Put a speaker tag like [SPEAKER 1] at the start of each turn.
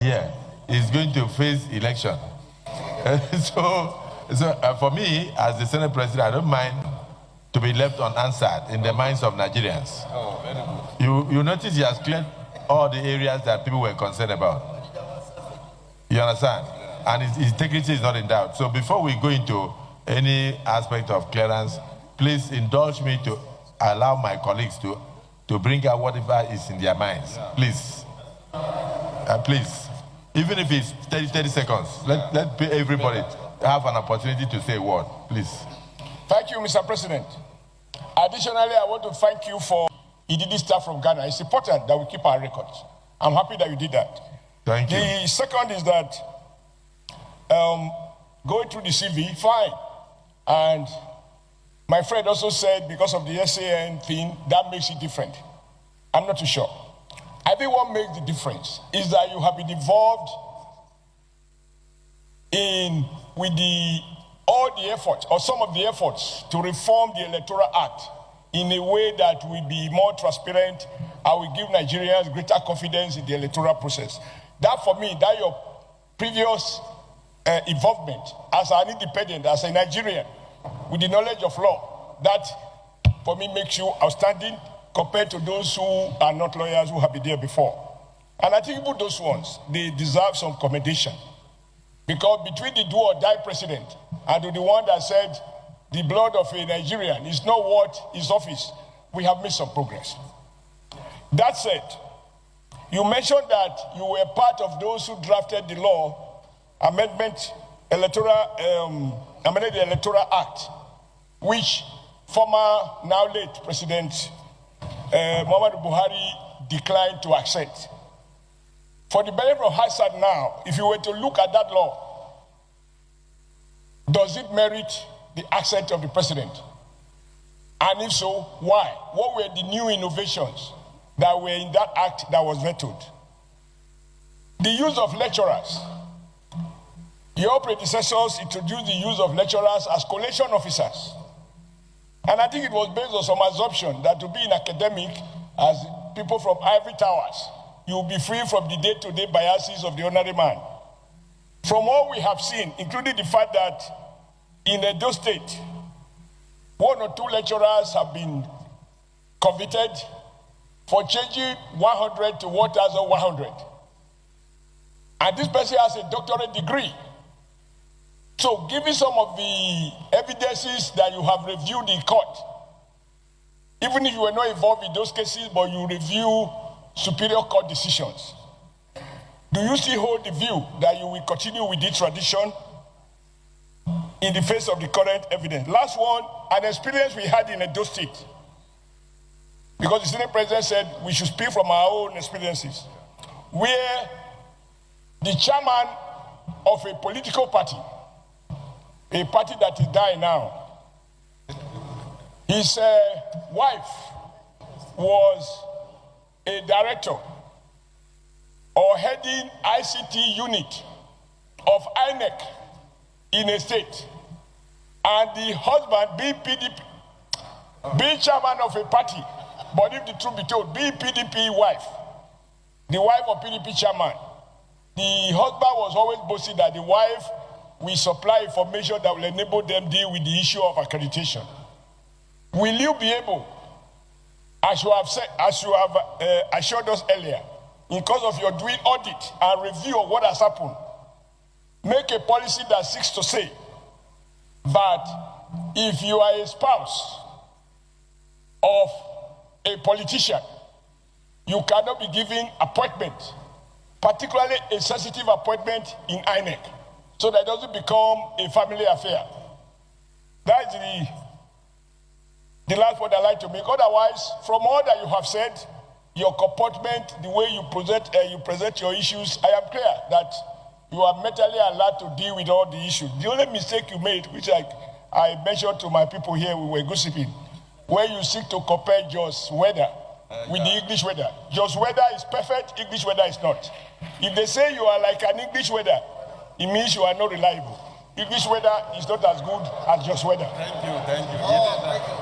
[SPEAKER 1] Yeah, is going to face election. So for me, as the Senate President, I don't mind to be left unanswered in the minds of Nigerians.
[SPEAKER 2] Oh, very good.
[SPEAKER 1] You notice he has cleared all the areas that people were concerned about. You understand? And his integrity is not in doubt. So before we go into any aspect of clearance, please indulge me to allow my colleagues to bring out whatever is in their minds. Please. Please. Even if it's 30 seconds, let everybody have an opportunity to say a word, please.
[SPEAKER 3] Thank you, Mr. President. Additionally, I want to thank you for you did this stuff from Ghana. It's important that we keep our records. I'm happy that you did that.
[SPEAKER 1] Thank you.
[SPEAKER 3] The second is that going through the CV, fine. And my friend also said because of the SAN thing, that makes it different. I'm not too sure. I think what makes the difference is that you have been involved with all the efforts, or some of the efforts, to reform the Electoral Act in a way that will be more transparent and will give Nigerians greater confidence in the electoral process. That, for me, that your previous involvement as an independent, as a Nigerian, with the knowledge of law, that, for me, makes you outstanding compared to those who are not lawyers who have been there before. And I think even those ones, they deserve some commendation. Because between the do or die president and the one that said the blood of a Nigerian is not worth his office, we have made some progress. That said, you mentioned that you were part of those who drafted the law, amended the Electoral Act, which former, now late President Muhammadu Buhari declined to accept. For the benefit of hindsight now, if you were to look at that law, does it merit the accent of the president? And if so, why? What were the new innovations that were in that act that was vetoed? The use of lecturers. Your predecessors introduced the use of lecturers as collation officers. And I think it was based on some assumption that to be in academic, as people from ivory towers, you'll be free from the day-to-day biases of the ordinary man. From all we have seen, including the fact that in Edo State, 1 or 2 lecturers have been convicted for changing 100 to 1,100. And this person has a doctorate degree. So given some of the evidences that you have reviewed in court, even if you were not involved in those cases, but you review superior court decisions, do you still hold the view that you will continue with this tradition in the face of the current evidence? Last one, an experience we had in Edo State, because the Senate President said we should speak from our own experiences, where the chairman of a political party, a party that is dying now, his wife was a director or heading ICT unit of INEC in a state, and the husband being PDP, being chairman of a party, but if the truth be told, being PDP wife, the wife of PDP chairman, the husband was always boasting that the wife will supply information that will enable them deal with the issue of accreditation. Will you be able, as you have said, as you have assured us earlier, in course of your doing audit and review of what has happened, make a policy that seeks to say that if you are a spouse of a politician, you cannot be given appointment, particularly a sensitive appointment in INEC, so that it doesn't become a family affair. That is the last point I'd like to make. Otherwise, from all that you have said, your comportment, the way you present your issues, I am clear that you are mentally allowed to deal with all the issues. The only mistake you made, which I mentioned to my people here, we were gossiping, where you seek to compare just weather with the English weather. Just weather is perfect, English weather is not. If they say you are like an English weather, it means you are not reliable. English weather is not as good as just weather.
[SPEAKER 2] Thank you.